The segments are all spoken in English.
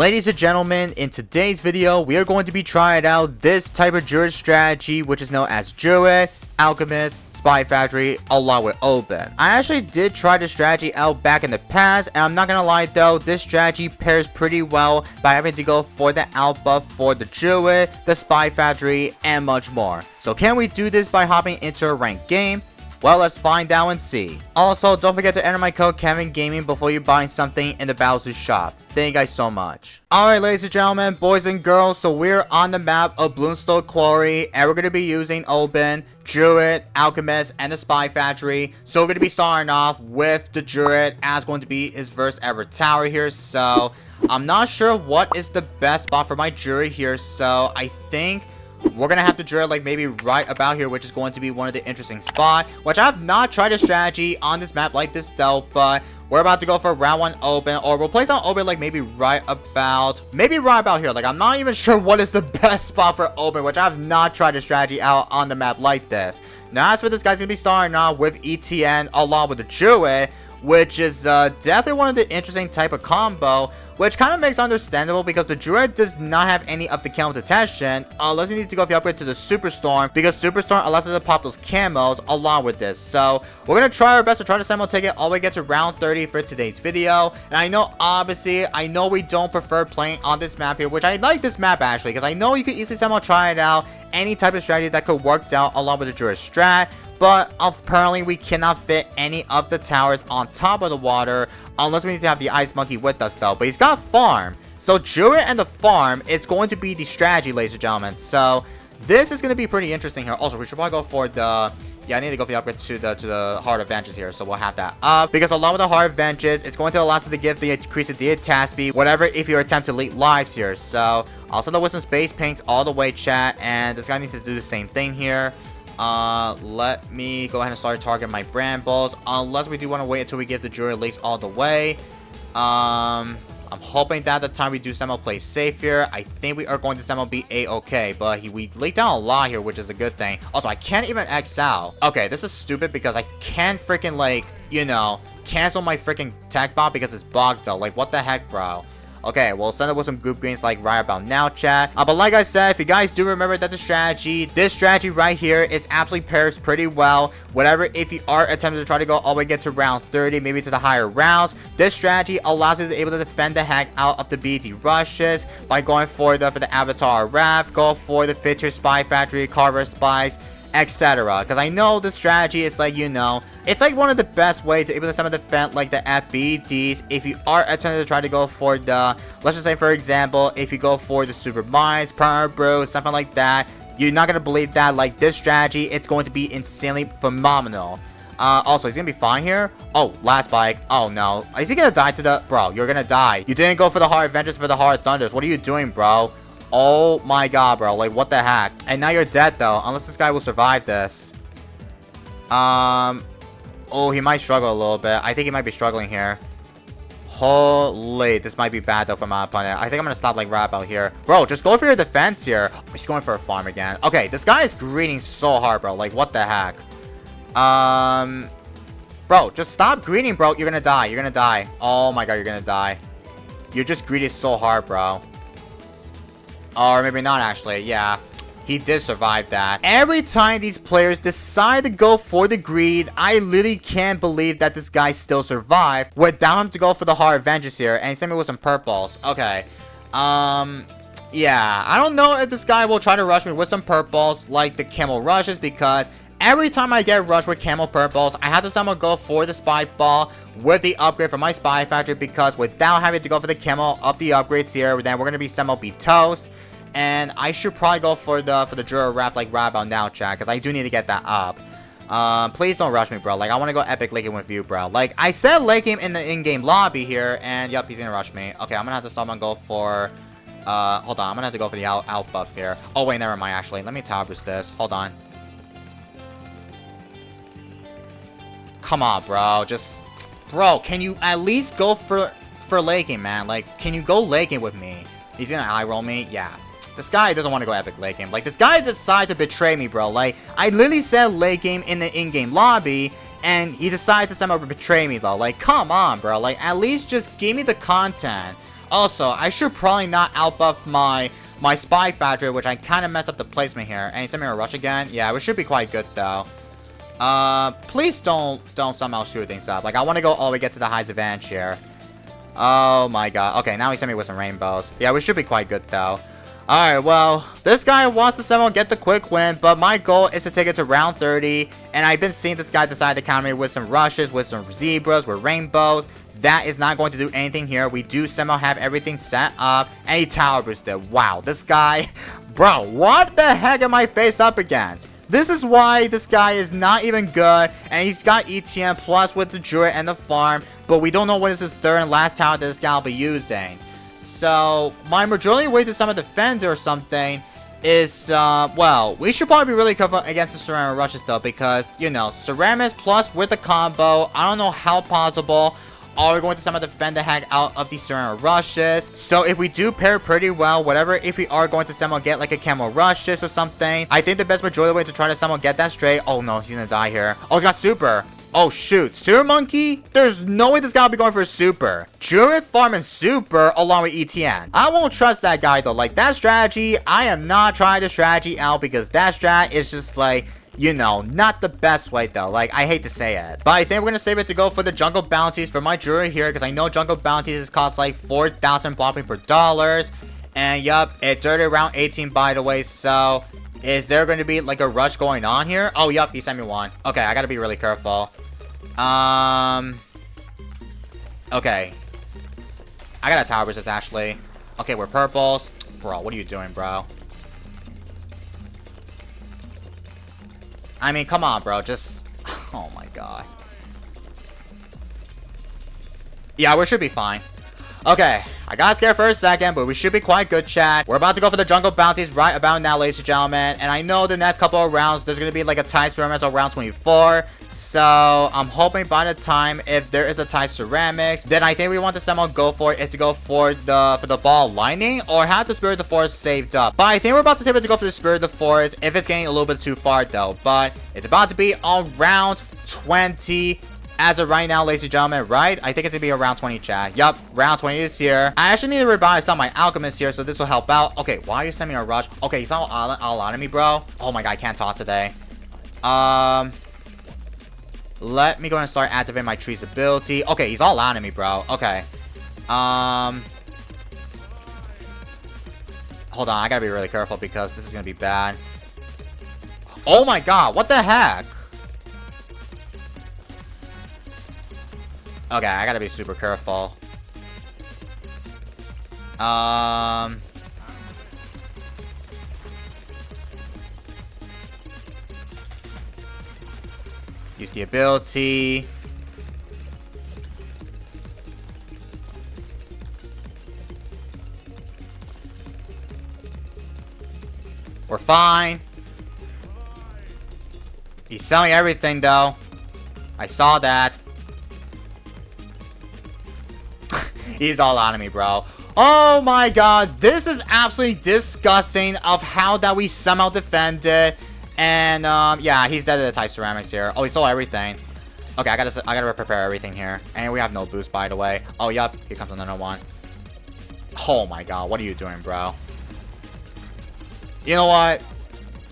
Ladies and gentlemen, in today's video, we are going to be trying out this type of Druid strategy, which is known as Druid, Alchemist, Spy Factory, along with Open. I actually did try this strategy out back in the past, and I'm not gonna lie though, this strategy pairs pretty well by having to go for the out buff for the Druid, the Spy Factory, and much more. So can we do this by hopping into a ranked game? Well, let's find out and see. Also, don't forget to enter my code Kevin Gaming before you buy something in the Bowser's shop. Thank you guys so much. Alright, ladies and gentlemen, boys and girls, so we're on the map of Bloons Quarry, and we're going to be using Open, Druid, Alchemist, and the Spy Factory. So we're going to be starting off with the Druid, as going to be his first ever tower here. So I'm not sure what is the best spot for my Druid here, so I think we're gonna have to drill like maybe right about here, which is going to be one of the interesting spots, which I have not tried a strategy on this map like this though, but we're about to go for round 1 Open, or we'll place on Open like maybe right about here. Like, I'm not even sure what is the best spot for Open, which I have not tried a strategy out on the map like this. Now, as for this guy's gonna be starting off with ETN along with the Druid, which is definitely one of the interesting type of combo, which kind of makes understandable because the Druid does not have any of the camo detection, unless you need to go if you upgrade to the Superstorm, because Superstorm allows us to pop those camos along with this. So we're gonna try our best to try to semi take it all the way get to round 30 for today's video. And I know, obviously, we don't prefer playing on this map here, which I like this map actually, because I know you could easily semi try it out, any type of strategy that could work out along with the Druid strat. But apparently we cannot fit any of the towers on top of the water, unless we need to have the Ice Monkey with us though. But he's got farm, so Druid and the farm is going to be the strategy, ladies and gentlemen. So this is going to be pretty interesting here. Also, we should probably go for the I need to go for the upgrade to the Heart of Vengeance here, so we'll have that up, because along with the Heart of Vengeance, it's going to allow us to give the increase of the attack speed, whatever, if you attempt to lead lives here. So I'll send the with some space pinks all the way, chat, and this guy needs to do the same thing here. Let me go ahead and start targeting my Brambles, unless we do want to wait until we get the Druid leaks all the way. I'm hoping that at the time we do Semo play safe here. I think we are going to Semo be A-okay, but we laid down a lot here, which is a good thing. Also, I can't even X out. Okay, this is stupid because I can't freaking, like, you know, cancel my freaking tech bot because it's bugged though. Like, what the heck, bro? Okay, we'll send it with some goop greens like right about now, chat. But like I said, if you guys do remember that this strategy right here is absolutely pairs pretty well. Whatever, if you are attempting to try to go all the way get to round 30, maybe to the higher rounds, this strategy allows you to be able to defend the heck out of the BT rushes by going for the Avatar Raft, go for the Fitcher Spy Factory, Carver Spies, etc. Because I know the strategy is like, you know, it's like one of the best ways to be able to defend like the FBTs if you are attempting to try to go for the, let's just say for example, if you go for the Super Mines, Power Brew, something like that, you're not going to believe that like this strategy, it's going to be insanely phenomenal. Also, he's going to be fine here. Oh, last bike. Oh no. Is he going to die to the, bro, you're going to die. You didn't go for the Heart of Vengeance for the Heart of Thunders. What are you doing, bro? Oh my god, bro. Like, what the heck? And now you're dead, though. Unless this guy will survive this. Oh, he might struggle a little bit. I think he might be struggling here. Holy. This might be bad, though, for my opponent. I think I'm going to stop, like, right about here. Bro, just go for your defense here. Oh, he's going for a farm again. Okay, this guy is greeting so hard, bro. Like, what the heck? Bro, just stop greeting, bro. You're going to die. You're going to die. Oh, my god. You're going to die. You're just greeting so hard, bro. Or maybe not, actually. Yeah, he did survive that. Every time these players decide to go for the greed, I literally can't believe that this guy still survived without him to go for the Heart of Vengeance here. And he sent me with some purples. Okay. Yeah, I don't know if this guy will try to rush me with some purples like the Camel Rushes, because every time I get rushed with Camel Purples, I have to somehow go for the Spy Ball with the upgrade for my Spy Factory, because without having to go for the Camel up the upgrades here, then we're going to be somehow be toast. And I should probably go for the Druid Raft like right about now, chat, because I do need to get that up. Please don't rush me, bro. Like, I want to go epic late game with you, bro. Like, I said late game in the in-game lobby here, and yep, he's going to rush me. Okay, I'm going to have to stop and go for, hold on, I'm going to have to go for the out buff here. Oh, wait, never mind, actually. Let me tower boost this. Hold on. Come on, bro. Just, bro, can you at least go for late game, man? Like, can you go late game with me? He's going to eye roll me? Yeah. This guy doesn't want to go epic late game. Like, this guy decided to betray me, bro. Like, I literally said late game in the in-game lobby, and he decided to somehow betray me, though. Like, come on, bro. Like, at least just give me the content Also, I should probably not outbuff my Spy Factory, which I kind of messed up the placement here. And he sent me a rush again. Yeah, we should be quite good though. Please don't somehow screw things up. Like, I want to go all the way get to the highest advantage here. Oh my god. Okay, now he sent me with some rainbows. Yeah, we should be quite good though. Alright, well, this guy wants to somehow get the quick win, but my goal is to take it to round 30. And I've been seeing this guy decide to counter me with some rushes, with some zebras, with rainbows. That is not going to do anything here. We do somehow have everything set up. And he tower boosted. Wow, this guy... Bro, what the heck am I faced up against? This is why this guy is not even good. And he's got ETN plus with the Druid and the farm. But we don't know what is his third and last tower that this guy will be using. So, my majority way to summon Defender or something is, well, we should probably be really careful against the Ceramic Rushes though. Because, you know, Ceramics plus with the combo. I don't know how possible are we going to somehow defend the heck out of these Ceramic Rushes. So if we do pair pretty well, whatever, if we are going to somehow get like a Camo Rushes or something, I think the best majority way to try to somehow get that straight. Oh no, he's gonna die here. Oh, he's got super. Oh shoot, Super Monkey? There's no way this guy will be going for a super. Druid, farm, and super along with ETN. I won't trust that guy though. Like, that strategy, I am not trying to strategy out because that strat is just like, you know, not the best way though. Like, I hate to say it. But I think we're gonna save it to go for the jungle bounties for my Druid here, because I know jungle bounties cost like 4,000 bopping per dollars. And yup, it's dirty around 18 by the way, so is there going to be like a rush going on here? Oh yup, he sent me one. Okay, I gotta be really careful. Okay. I got a tower resist actually. Okay, we're purples. Bro, what are you doing, bro? I mean, come on, bro. Just... Oh, my God. Yeah, we should be fine. Okay, I got scared for a second, but we should be quite good, chat. We're about to go for the jungle bounties right about now, ladies and gentlemen. And I know the next couple of rounds, there's going to be like a tie ceramics on round 24. So, I'm hoping by the time, if there is a tie ceramics, then I think we want to somehow go for it is to go for the ball lightning or have the Spirit of the Forest saved up. But I think we're about to save it to go for the Spirit of the Forest if it's getting a little bit too far though. But it's about to be on round 20. As of right now, ladies and gentlemen, right? I think it's gonna be around 20, chat. Yup, round 20 is here. I actually need to rebuy some of my alchemists here, so this will help out. Okay, why are you sending me a rush? Okay, he's all out of me, bro. Oh my god, I can't talk today. Let me go and start activating my tree's ability. Okay, he's all out of me, bro. Okay. Hold on, I gotta be really careful because this is gonna be bad. Oh my god, what the heck? Okay, I gotta be super careful. Use the ability. We're fine. He's selling everything though. I saw that. He's all out of me, bro. Oh my god, this is absolutely disgusting of how that we somehow defended. And yeah, he's dead to the tie ceramics here. Oh, he stole everything. Okay, I gotta prepare everything here. And we have no boost, by the way. Oh, yup, here comes another one. Oh my god, what are you doing, bro? You know what?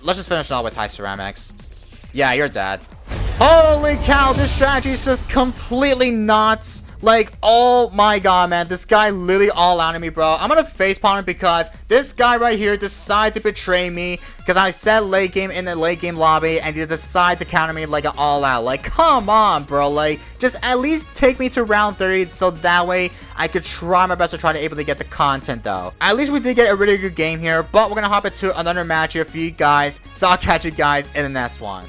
Let's just finish it off with tie ceramics. Yeah, you're dead. Holy cow, this strategy is just completely nuts. Like, oh my god, man. This guy literally all out of me, bro. I'm gonna facepalm him because this guy right here decided to betray me. Because I said late game in the late game lobby. And he decided to counter me like an all out. Like, come on, bro. Like, just at least take me to round 30. So that way, I could try my best to try to able to get the content, though. At least we did get a really good game here. But we're gonna hop into another match here for you guys. So I'll catch you guys in the next one.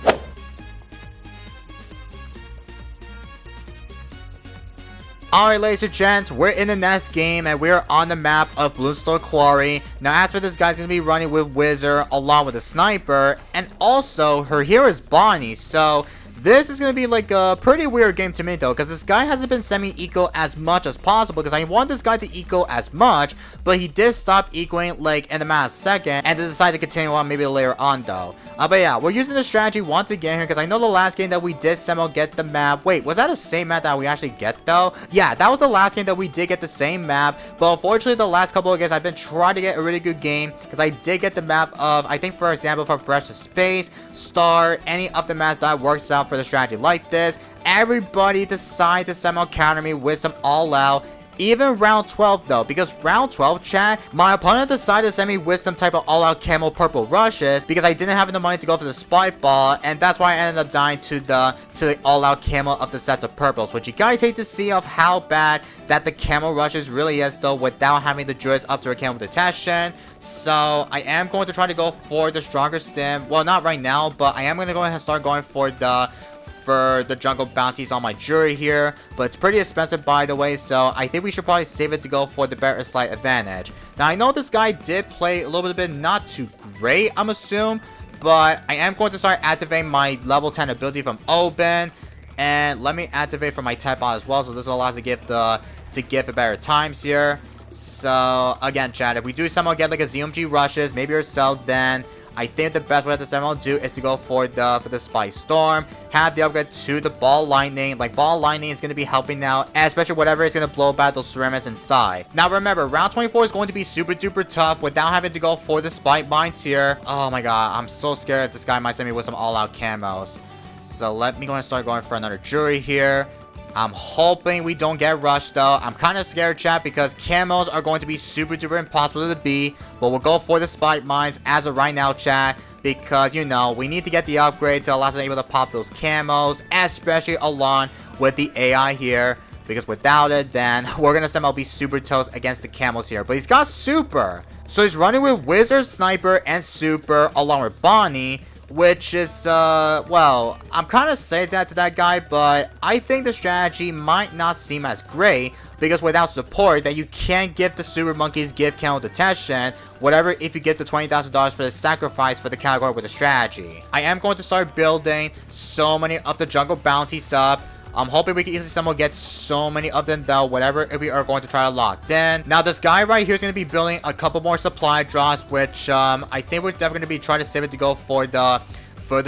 Alright, ladies and gents, we're in the next game and we're on the map of Bloons Quarry. Now, as for this guy's gonna be running with Wizard along with a sniper, and also her hero is Bonnie, so This is going to be like a pretty weird game to me though, because this guy hasn't been semi-eco as much as possible, because I want this guy to eco as much, but he did stop ecoing like in the matter of a second, and then decided to continue on maybe later on though. But yeah, we're using the strategy once again here, because I know the last game that we did somehow get the map. Wait, was that the same map that we actually get though? Yeah, that was the last game that we did get the same map, but unfortunately the last couple of games I've been trying to get a really good game, because I did get the map of, I think for example, for Breath of Space, Star, any of the maps that works out for the strategy like this. Everybody decided to somehow counter me with some all out. Even round 12 though, because round 12 chat, my opponent decided to send me with some type of all-out camo purple rushes, because I didn't have enough money to go for the spike ball, and that's why I ended up dying to the all-out camo of the sets of purples, which you guys hate to see of how bad that the camo rushes really is though, without having the druids up to a camo detection. So I am going to try to go for the stronger stim. Well, not right now, but I am going to go ahead and start going for the jungle bounties on my jury here, but it's pretty expensive by the way, so I think we should probably save it to go for the better slight advantage. Now I know this guy did play a little bit not too great, I'm assuming, but I am going to start activating my level 10 ability from Oben, and let me activate for my type bot as well, so this allows to give a better times here. So again chat, if we do somehow get like a ZMG rushes, maybe or so, then I think the best way to somehow do is to go for the Spy Storm, have the upgrade to the Ball Lightning. Like, Ball Lightning is going to be helping out, especially whatever is going to blow back those ceramics inside. Now, remember, round 24 is going to be super duper tough without having to go for the Spike Mines here. Oh my god, I'm so scared that this guy might send me with some all-out camos. So let me go and start going for another jury here. I'm hoping we don't get rushed though. I'm kind of scared chat, because camos are going to be super duper impossible to beat, but we'll go for the spike mines as of right now chat, because you know we need to get the upgrade to allow us to be able to pop those camos, especially along with the AI here, because without it then we're gonna somehow be super toast against the camos here. But he's got super, so he's running with Wizard, Sniper, and Super along with Bonnie, which is, well, I'm kind of saying that to that guy, but I think the strategy might not seem as great, because without support, then you can't give the Super Monkeys gift count detection, whatever, if you get the $20,000 for the sacrifice for the category with the strategy. I am going to start building so many of the jungle bounties up. I'm hoping we can easily somehow get so many of them though, whatever if we are going to try to lock in. Now this guy right here is going to be building a couple more supply drops, which I think we're definitely going to be trying to save it to go for the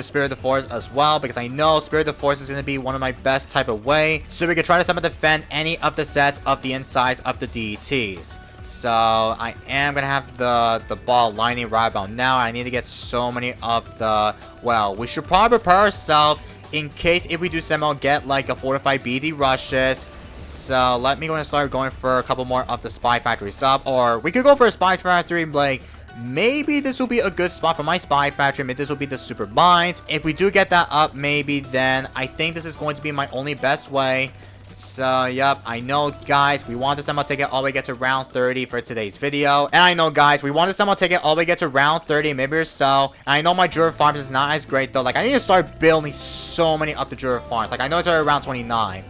Spirit of the Forest as well, because I know Spirit of the Forest is going to be one of my best type of way, so we can try to somehow defend any of the sets of the insides of the DETs. So I am going to have the Ball Lightning right about now. I need to get so many of the, well, we should probably prepare ourselves in case if we do somehow get like a 45 BD rushes. So let me go and start going for a couple more of the Spy Factory sub, or we could go for a Spy Factory, like maybe this will be a good spot for my Spy Factory. Maybe this will be the Super Mines. If we do get that up, maybe then I think this is going to be my only best way. So, yep, I know, guys, we want to somehow take it all the way get to round 30 for today's video. And I know, guys, we want to somehow take it all the way get to round 30, maybe or so. And I know my Jura farms is not as great, though. Like, I need to start building so many of the Jura farms. Like, I know it's already around 29.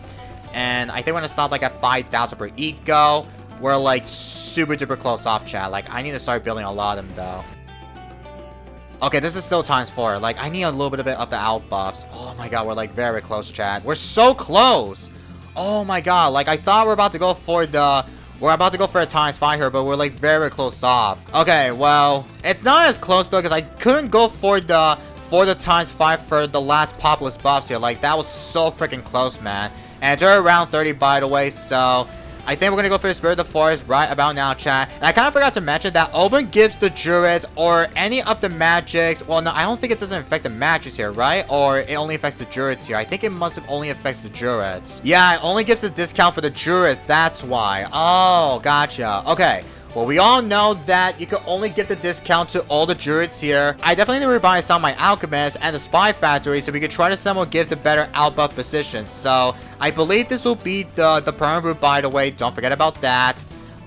And I think we're going to stop, like, at 5,000 per eco. We're, like, super duper close off, chat. Like, I need to start building a lot of them, though. Okay, this is still _4. Like, I need a little bit of the out buffs. Oh, my God, we're, like, very close, chat. We're so close! Oh my god, like I thought we're about to go for a ×5 here, but we're like very close off. Okay, well, it's not as close though, because I couldn't go for the ×5 for the last populous buffs here. Like that was so freaking close, man. And it's already around 30 by the way, so I think we're gonna go for the Spirit of the Forest right about now, chat. And I kind of forgot to mention that Oben gives the Druids or any of the magics. Well, no, I don't think it doesn't affect the magics here, right? Or it only affects the Druids here. I think it must have only affects the Druids. Yeah, it only gives a discount for the Druids. That's why. Oh, gotcha. Okay. Well, we all know that you can only give the discount to all the Druids here. I definitely need to rebuy some of my Alchemists and the Spy Factory, so we could try to somehow give the better outbuff position. So, I believe this will be the permanent route, by the way. Don't forget about that.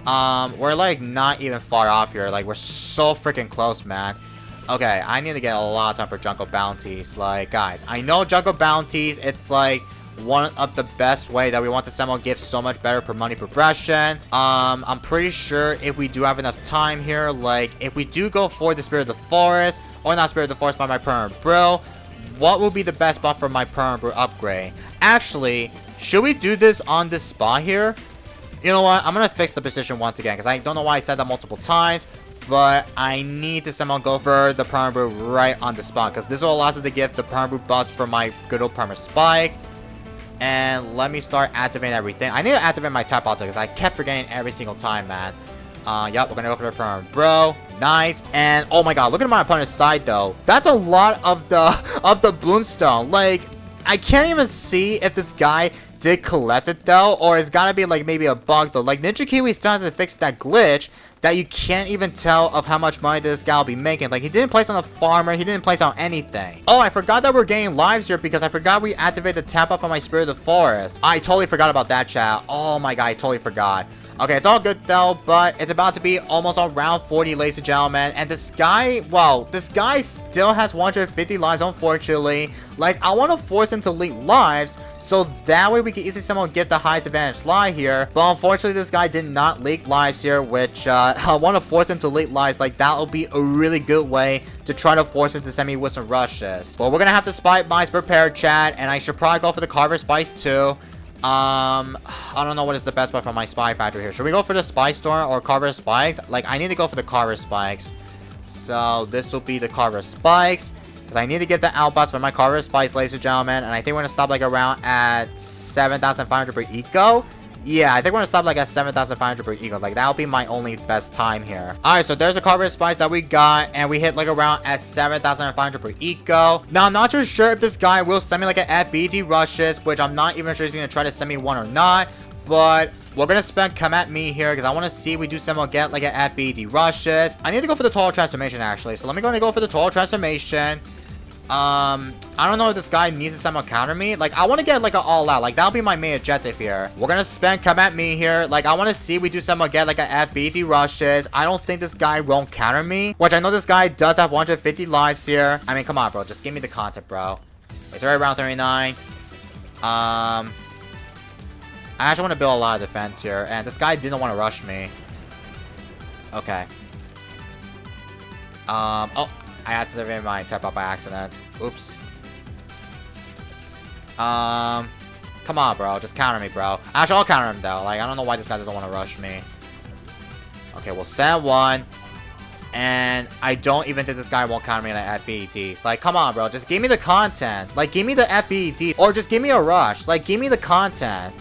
We're, like, not even far off here. Like, we're so freaking close, man. Okay, I need to get a lot of time for Jungle Bounties. Like, guys, I know Jungle Bounties, it's, like, one of the best way that we want to somehow give so much better per money progression. I'm pretty sure if we do have enough time here, like if we do go for the Spirit of the Forest, or not Spirit of the Forest, by my permanent bro, what will be the best spot for my permanent brew upgrade? Actually, should we do this on this spot here? You know what? I'm going to fix the position once again, because I don't know why I said that multiple times. But I need to somehow go for the permanent brew right on the spot, because this will allow us to give the permanent brew bust for my good old permanent spike. And let me start activating everything. I need to activate my tap auto, because I kept forgetting every single time, man. Yep, we're gonna go for the permanent bro. Nice. And oh my god, look at my opponent's side though. That's a lot of the Bloonstone. Like, I can't even see if this guy did collect it though, or it's gotta be like maybe a bug though. Like, Ninja Kiwi still has to fix that glitch that you can't even tell of how much money this guy will be making. Like, he didn't place on a farmer, he didn't place on anything. Oh, I forgot that we're getting lives here, because I forgot we activated the tap up on my Spirit of the Forest. I totally forgot about that, chat. Oh my god, I totally forgot. Okay, it's all good though, but it's about to be almost on round 40, ladies and gentlemen. And this guy, well, this guy still has 150 lives, unfortunately. Like, I want to force him to leak lives, so that way we can easily somehow get the highest advantage lie here. But unfortunately, this guy did not leak lives here, which I want to force him to leak lives. Like, that will be a really good way to try to force him to send me with some rushes. But we're going to have to spike mice prepared, chat, and I should probably go for the Carver Spice too. I don't know what is the best bet for my Spy Factory here. Should we go for the Spy Storm or Carver Spikes? Like, I need to go for the Carver Spikes. So, this will be the Carver Spikes. Because I need to get the outburst for my Carver Spikes, ladies and gentlemen. And I think we're going to stop, like, around at 7,500 per eco. Yeah, I think we're going to stop, like, at 7,500 per eco. Like, that'll be my only best time here. Alright, so there's the Carver Spikes that we got. And we hit, like, around at 7,500 per eco. Now, I'm not too sure if this guy will send me, like, an FBD rushes. Which I'm not even sure he's going to try to send me one or not. But we're going to spend come at me here, because I want to see if we do somehow get, like, an FBD rushes. I need to go for the Total Transformation, actually. So let me go for the Total Transformation. I don't know if this guy needs to somehow counter me. Like, I want to get, like, an all-out. Like, that'll be my main objective here. We're going to spend come at me here. Like, I want to see if we do somehow get, like, an FBD rushes. I don't think this guy won't counter me, which I know this guy does have 150 lives here. I mean, come on, bro. Just give me the content, bro. It's already round 39. I actually want to build a lot of defense here. And this guy didn't want to rush me. Okay. Oh. I activated my tap up by accident. Oops. Come on, bro. Just counter me, bro. Actually, I'll counter him, though. Like, I don't know why this guy doesn't want to rush me. Okay, we'll send one. And I don't even think this guy won't counter me in an FBD. So, like, come on, bro. Just give me the content. Like, give me the FBD. Or just give me a rush. Like, give me the content.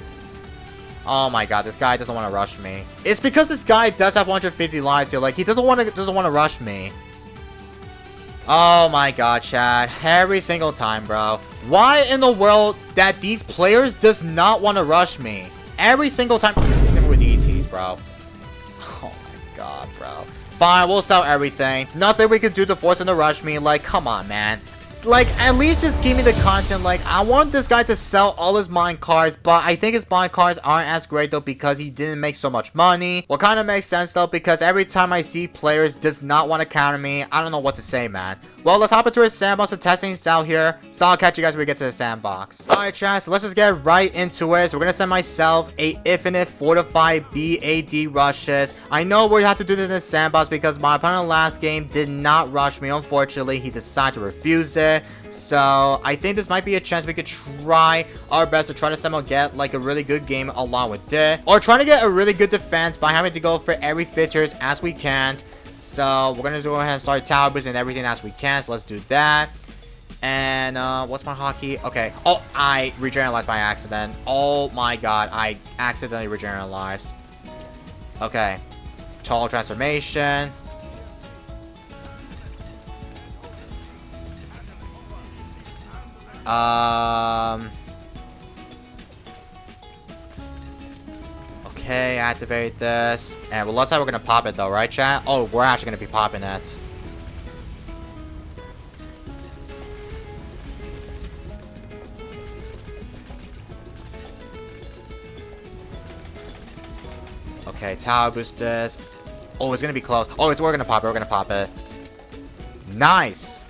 Oh my god, this guy doesn't want to rush me. It's because this guy does have 150 lives here. Like, he doesn't want to rush me. Oh my god, Chad. Every single time, bro. Why in the world that these players does not want to rush me? Every single time. Same with ETs, bro. Oh my god, bro. Fine, we'll sell everything. Nothing we can do to force him to rush me. Like, come on, man. Like, at least just give me the content. Like, I want this guy to sell all his mine cards, but I think his mine cards aren't as great, though, because he didn't make so much money. What kind of makes sense, though, because every time I see players does not want to counter me, I don't know what to say, man. Well, let's hop into our sandbox and testing style here. So I'll catch you guys when we get to the sandbox. Alright, chat, so let's just get right into it. So we're gonna send myself a infinite fortified BAD rushes. I know we have to do this in the sandbox because my opponent last game did not rush me. Unfortunately, he decided to refuse it. So I think this might be a chance we could try our best to try to somehow get like a really good game along with it, or trying to get a really good defense by having to go for every features as we can. So we're gonna go ahead and start tower boost and everything as we can. So let's do that. And what's my hotkey? Okay. Oh, I regeneralized by accident. Oh my god, I accidentally regenerate lives. Okay. Total transformation. Okay, activate this. And well, let's say we're gonna pop it though, right, chat? Oh, we're actually gonna be popping it. Okay, tower boost this. Oh, it's gonna be close. Oh, we're gonna pop it. We're gonna pop it. Nice.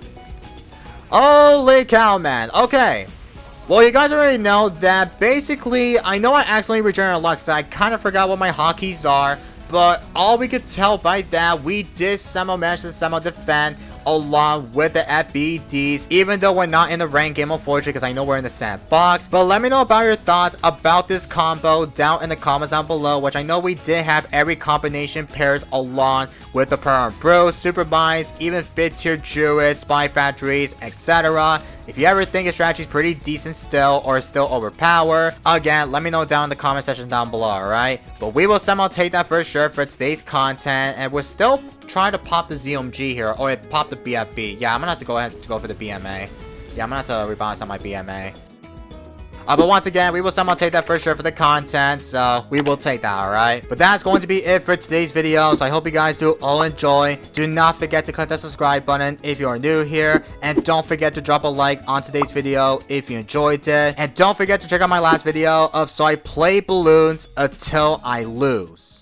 Holy cow, man. Okay. Well, you guys already know that basically, I know I accidentally regenerated a lot, so I kind of forgot what my hotkeys are. But all we could tell by that, we did somehow manage to somehow defend along with the FBDs, even though we're not in the ranked game, unfortunately, because I know we're in the sandbox. But let me know about your thoughts about this combo down in the comments down below, which I know we did have every combination pairs along with the Permanent Bros, Super Mines, even 5th tier Druids, Spy Factories, etc. If you ever think a strategy is pretty decent still or still overpowered, again, let me know down in the comment section down below, alright? But we will somehow take that for sure for today's content, and we're still trying to pop the ZOMG here, or pop the BFB. Yeah, I'm gonna have to go ahead and go for the BMA. Yeah, I'm gonna have to rebalance on my BMA. But once again, we will somehow take that for sure for the content, so we will take that, alright? But that's going to be it for today's video, so I hope you guys do all enjoy. Do not forget to click that subscribe button if you are new here, and don't forget to drop a like on today's video if you enjoyed it. And don't forget to check out my last video of So I Play Bloons Until I Lose.